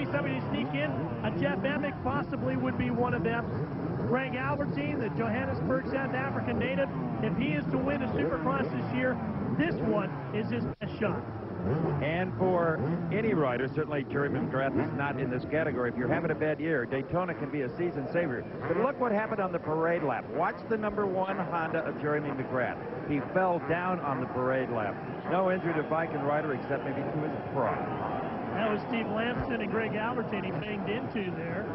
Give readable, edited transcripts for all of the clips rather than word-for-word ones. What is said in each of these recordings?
maybe somebody to sneak in. A Jeff Emig possibly would be one of them. Greg Albertine, the Johannesburg, South African native, if he is to win a Supercross this year, this one is his best shot. And for any rider, certainly Jeremy McGrath is not in this category. If you're having a bad year, Daytona can be a season saver. But look what happened on the parade lap. Watch the #1 Honda of Jeremy McGrath. He fell down on the parade lap. No injury to bike and rider except maybe to his prop. That was Steve Lamson and Greg Albertine he banged into there.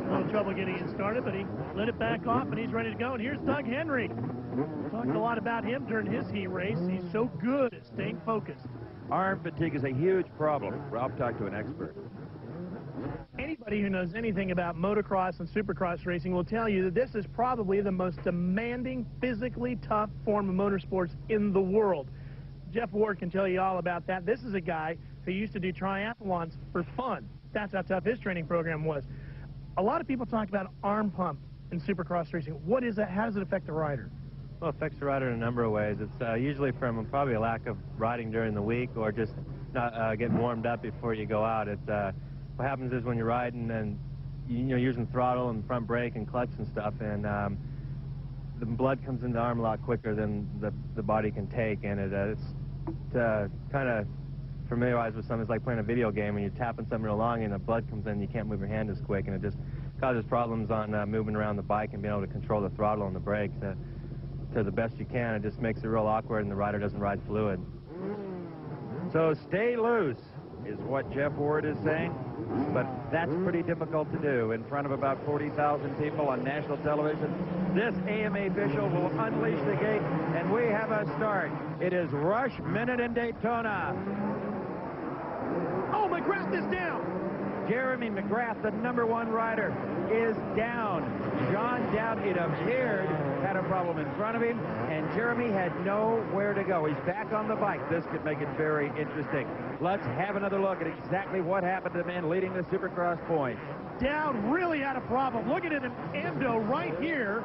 A little trouble getting it started, but he lit it back off and he's ready to go. And here's Doug Henry. Talked a lot about him during his heat race. He's so good at staying focused. Arm fatigue is a huge problem. Ralph talked to an expert. Anybody who knows anything about motocross and supercross racing will tell you that this is probably the most demanding, physically tough form of motorsports in the world. Jeff Ward can tell you all about that. This is a guy who used to do triathlons for fun. That's how tough his training program was. A lot of people talk about arm pump in supercross racing. What is that? How does it affect the rider? Well, it affects the rider in a number of ways. It's usually from probably a lack of riding during the week or just not getting warmed up before you go out. It's what happens is when you're riding and you're using throttle and front brake and clutch and stuff, and the blood comes in the arm a lot quicker than the body can take, and it's kind of familiarize with something. It's like playing a video game and you're tapping something real long and the blood comes in and you can't move your hand as quick, and it just causes problems on moving around the bike and being able to control the throttle and the brakes to the best you can. It just makes it real awkward and the rider doesn't ride fluid. So stay loose is what Jeff Ward is saying, but that's pretty difficult to do in front of about 40,000 people on national television. This AMA official will unleash the gate, and we have a start. It is Rush Minute in Daytona. Oh, McGrath is down. Jeremy McGrath, the #1 rider, is down. John Dowd, it appeared, had a problem in front of him, and Jeremy had nowhere to go. He's back on the bike. This could make it very interesting. Let's have another look at exactly what happened to the man leading the Supercross points. Dowd really had a problem. Look at it in endo right here,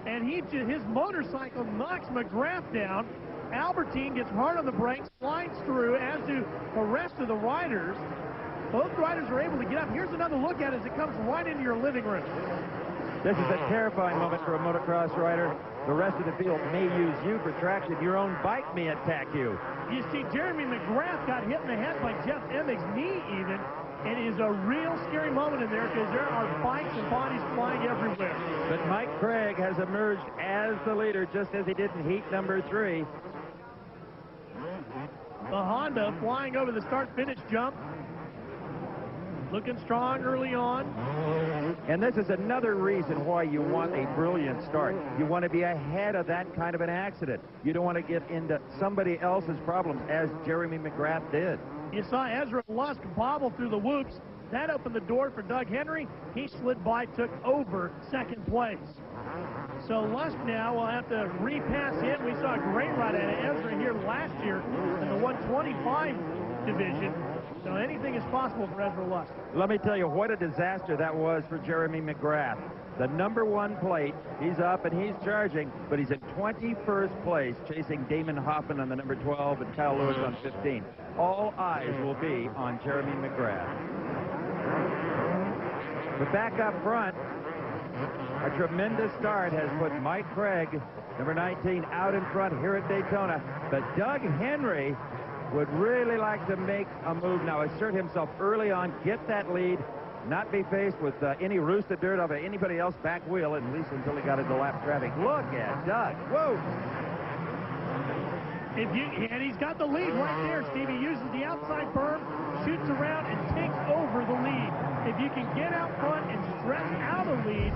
and his motorcycle knocks McGrath down. Albertine gets hard on the brakes, slides through, as do the rest of the riders. Both riders are able to get up. Here's another look at it as it comes right into your living room. This is a terrifying moment for a motocross rider. The rest of the field may use you for traction. Your own bike may attack you. You see, Jeremy McGrath got hit in the head by Jeff Emig's knee even. It is a real scary moment in there because there are bikes and bodies flying everywhere. But Mike Craig has emerged as the leader, just as he did in heat #3. The Honda flying over the start-finish jump. Looking strong early on. And this is another reason why you want a brilliant start. You want to be ahead of that kind of an accident. You don't want to get into somebody else's problems, as Jeremy McGrath did. You saw Ezra Lusk bobble through the whoops. That opened the door for Doug Henry. He slid by, took over second place. So Lusk now will have to repass him. We saw a great ride out of Ezra here last year in the 125 division. So anything is possible for Ezra Lusk. Let me tell you what a disaster that was for Jeremy McGrath. The #1 plate, he's up and he's charging, but he's in 21st place, chasing Damon Hoffman on the #12 and Kyle Lewis on 15. All eyes will be on Jeremy McGrath. But back up front, a tremendous start has put Mike Craig, #19, out in front here at Daytona. But Doug Henry would really like to make a move now, assert himself early on, get that lead, not be faced with any roost of dirt of anybody else back wheel, at least until he got into lap traffic. Look at Doug. Whoa! And he's got the lead right there, Steve. He uses the outside berm, shoots around, and takes over the lead. If you can get out front and stretch out a lead,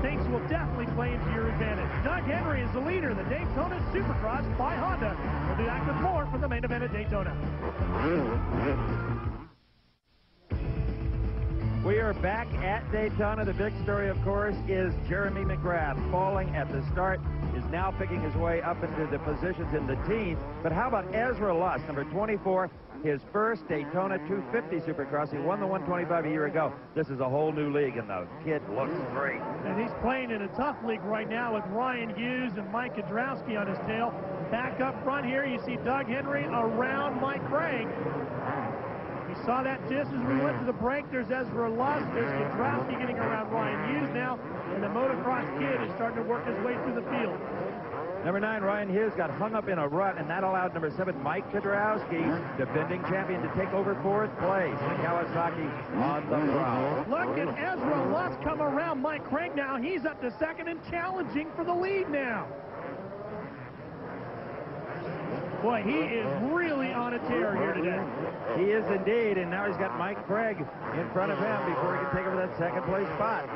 things will definitely play into your advantage. Doug Henry is the leader of the Daytona Supercross by Honda. We'll be back with more from the main event at Daytona. We are back at Daytona. The big story, of course, is Jeremy McGrath falling at the start, is now picking his way up into the positions in the teens. But how about Ezra Lusk, #24, his first Daytona 250 Supercross. He won the 125 a year ago. This is a whole new league, and the kid looks great. And he's playing in a tough league right now with Ryan Hughes and Mike Kudrowski on his tail. Back up front here, you see Doug Henry around Mike Craig. saw that just as we went to the break. There's Ezra Lusk. There's Kudrowski getting around Ryan Hughes now. And the motocross kid is starting to work his way through the field. Number 9, Ryan Hughes, got hung up in a rut, and that allowed number 7, Mike Kudrowski, defending champion, to take over 4th place. The Kawasaki on the prowl. Look at Ezra Lusk come around Mike Craig now. He's up to 2nd and challenging for the lead now. Boy, he is really on a tear here today. He is indeed, and now he's got Mike Craig in front of him before he can take over that 2nd place spot.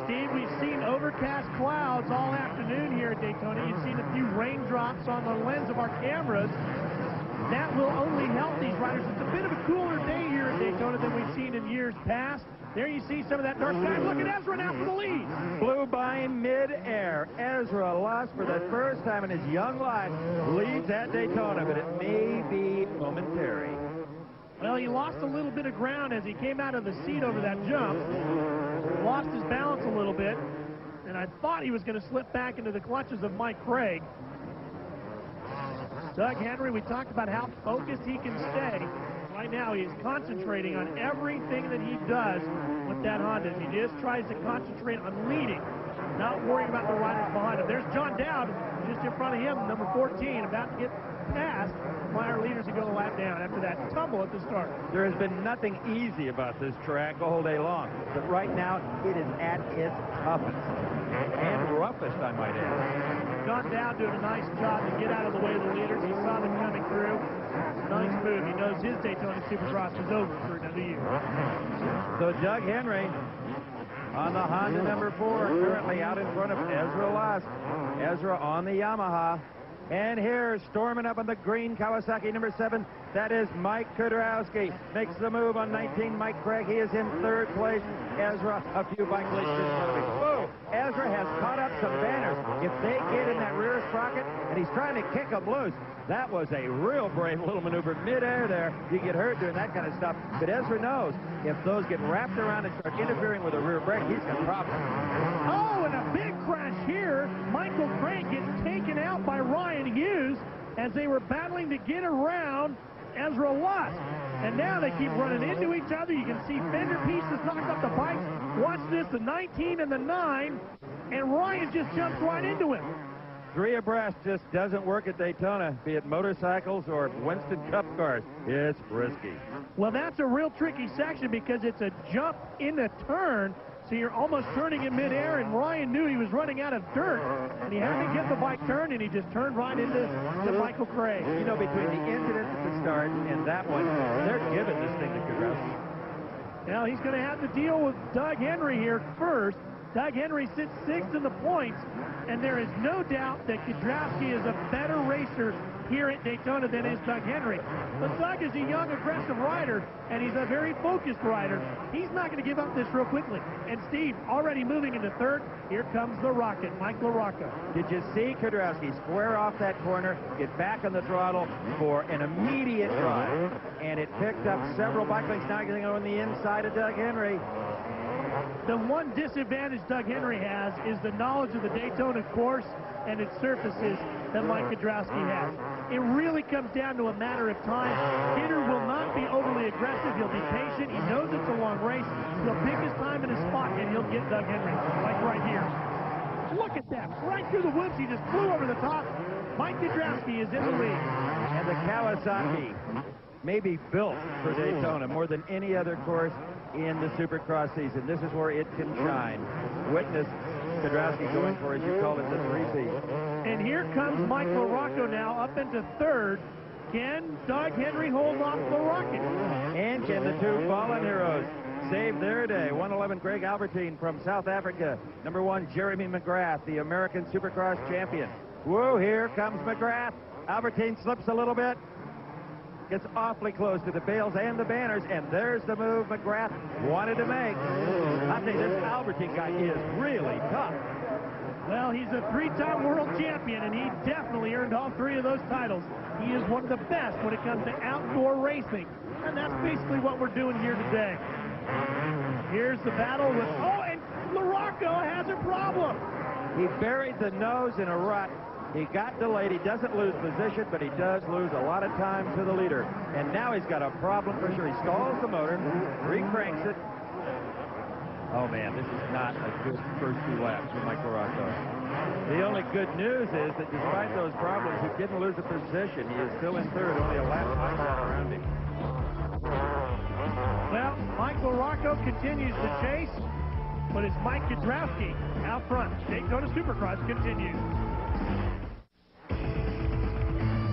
Steve, we've seen overcast clouds all afternoon here at Daytona. You've seen a few raindrops on the lens of our cameras. That will only help these riders. It's a bit of a cooler day here at Daytona than we've seen in years past. There you see some of that dark sky. Look at Ezra now for the lead. Flew by in mid-air. Ezra Lusk, for the first time in his young life, leads at Daytona, but it may be momentary. Well, he lost a little bit of ground as he came out of the seat over that jump. Lost his balance a little bit, and I thought he was going to slip back into the clutches of Mike Craig. Doug Henry, we talked about how focused he can stay. Right now, he is concentrating on everything that he does with that Honda. He just tries to concentrate on leading, not worrying about the riders behind him. There's John Dowd just in front of him, number 14, about to get past prior leaders who go a lap down after that tumble at the start. There has been nothing easy about this track all day long, but right now it is at its toughest and roughest, I might add. John Dowd doing a nice job to get out of the way of the leaders. He saw them coming through. Nice move. He knows his Daytona Supercross is over for another year. So Doug Henry on the Honda number 4, currently out in front of Ezra Lusk. Ezra on the Yamaha. And here, storming up on the green Kawasaki number 7, that is Mike Kudrowski. Makes the move on 19, Mike Craig. He is in 3rd place. Ezra, a few bike leads in front of him. Whoa! Ezra has caught up some banners. If they get in that rear sprocket, and he's trying to kick them loose, that was a real brave little maneuver. Mid-air there, you get hurt doing that kind of stuff. But Ezra knows if those get wrapped around and start interfering with a rear brake, he's got problems. Oh, and a big crash here. Michael Craig gets taken out by Ryan Hughes as they were battling to get around Ezra Lusk. And now they keep running into each other. You can see fender pieces knocked off the bikes. Watch this, the 19 and the 9, and Ryan just jumps right into him. 3 abreast just doesn't work at Daytona, be it motorcycles or Winston Cup cars. It's risky. Well, that's a real tricky section because it's a jump in a turn, so you're almost turning in midair, and Ryan knew he was running out of dirt, and he had to get the bike turned, and he just turned right into Michael Craig. You know, between the incident at the start and that one, they're giving this thing to Kudrowski. Now, he's going to have to deal with Doug Henry here first. Doug Henry sits 6th in the points, and there is no doubt that Kudrowski is a better racer here at Daytona than is Doug Henry. But Doug is a young, aggressive rider, and he's a very focused rider. He's not going to give up this real quickly. And Steve, already moving into 3rd, here comes the Rocket, Mike LaRocca. Did you see Kudrowski square off that corner, get back on the throttle for an immediate drive? And it picked up several bike lengths. Now going on the inside of Doug Henry. The one disadvantage Doug Henry has is the knowledge of the Daytona course and its surfaces that Mike Kudrowski has. It really comes down to a matter of time. Kidder will not be overly aggressive. He'll be patient. He knows it's a long race. He'll pick his time and his spot, and he'll get Doug Henry, like right here. Look at that. Right through the woods. He just flew over the top. Mike Kudrowski is in the lead. And the Kawasaki may be built for Daytona more than any other course in the Supercross season. This is where it can shine. Witness Kudrowski going for, as you call it, the 3-piece. And here comes Mike LaRocca now up into 3rd. Can Doug Henry hold off LaRocca? And can the two fallen heroes save their day? 111 Greg Albertine from South Africa. Number 1 Jeremy McGrath, the American Supercross champion. Whoa, here comes McGrath. Albertine slips a little bit. Gets awfully close to the bales and the banners, and there's the move McGrath wanted to make. I think this Albertine guy is really tough. Well, he's a 3-time world champion, and he definitely earned all 3 of those titles. He is one of the best when it comes to outdoor racing, and that's basically what we're doing here today. Here's the battle with, oh, and LaRocca has a problem. He buried the nose in a rut, He got delayed. He doesn't lose position, but he does lose a lot of time to the leader. And now he's got a problem for sure. He stalls the motor, recranks it. Oh, man, this is not a good first 2 laps for Mike LaRocco. The only good news is that despite those problems, he didn't lose a position. He is still in third, only a lap around him. Well, Mike LaRocco continues to chase, but it's Mike Kudrowski out front. Daytona Supercross continues.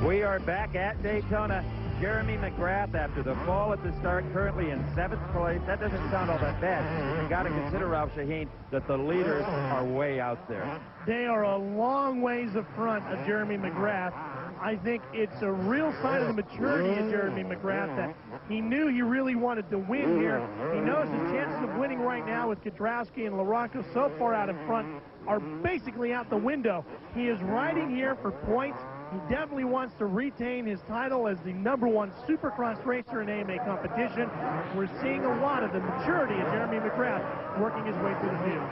We are back at Daytona. Jeremy McGrath, after the fall at the start, currently in 7th place. That doesn't sound all that bad. You've got to consider, Ralph Shaheen, that the leaders are way out there. They are a long ways in front of Jeremy McGrath. I think it's a real sign of the maturity of Jeremy McGrath that he knew he really wanted to win here. He knows his chances of winning right now with Kudrowski and LaRocco so far out in front are basically out the window. He is riding here for points. He definitely wants to retain his title as the #1 Supercross racer in AMA competition. We're seeing a lot of the maturity of Jeremy McGrath working his way through the field.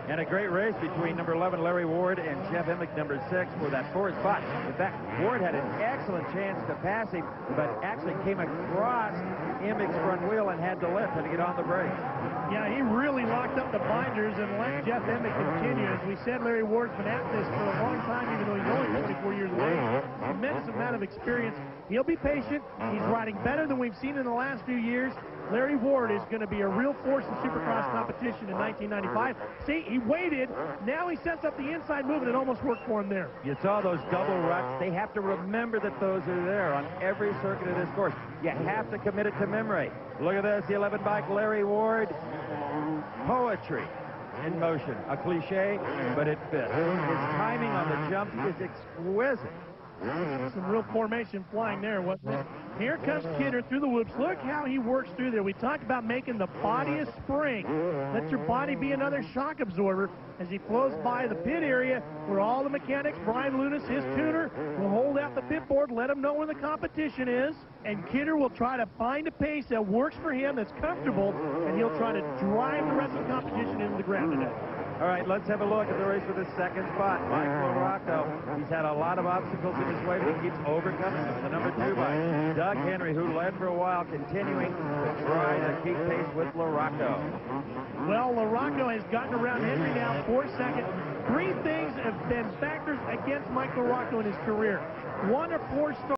And a great race between number 11, Larry Ward, and Jeff Emmick, number 6, for that 4th spot. In fact, Ward had an excellent chance to pass him, but actually came across Emmick's front wheel and had to lift and to get on the brakes. Yeah, he really locked up the binders and let Jeff Emmick continue. As we said, Larry Ward's been at this for a long time, even though he's only 24 years of age. Tremendous amount of experience. He'll be patient. He's riding better than we've seen in the last few years. Larry Ward is going to be a real force in Supercross competition in 1995. See, he waited. Now he sets up the inside move, and it almost worked for him there. You saw those double ruts. They have to remember that those are there on every circuit of this course. You have to commit it to memory. Look at this, the 11 bike, Larry Ward. Poetry in motion. A cliche, but it fits. His timing on the jump is exquisite. Some real formation flying there, wasn't it? Here comes Kidder through the whoops. Look how he works through there. We talked about making the body a spring. Let your body be another shock absorber as he flows by the pit area where all the mechanics, Brian Lunas, his tuner, will hold out the pit board, let him know where the competition is, and Kidder will try to find a pace that works for him, that's comfortable, and he'll try to drive the rest of the competition into the ground today. All right, let's have a look at the race for the 2nd spot. Mike LaRocco, he's had a lot of obstacles in his way, but he keeps overcoming them. The number 2 bike, Doug Henry, who led for a while, continuing to try to keep pace with LaRocco. Well, LaRocco has gotten around Henry now for 2nd. 3 things have been factors against Mike LaRocco in his career. 1, a poor start.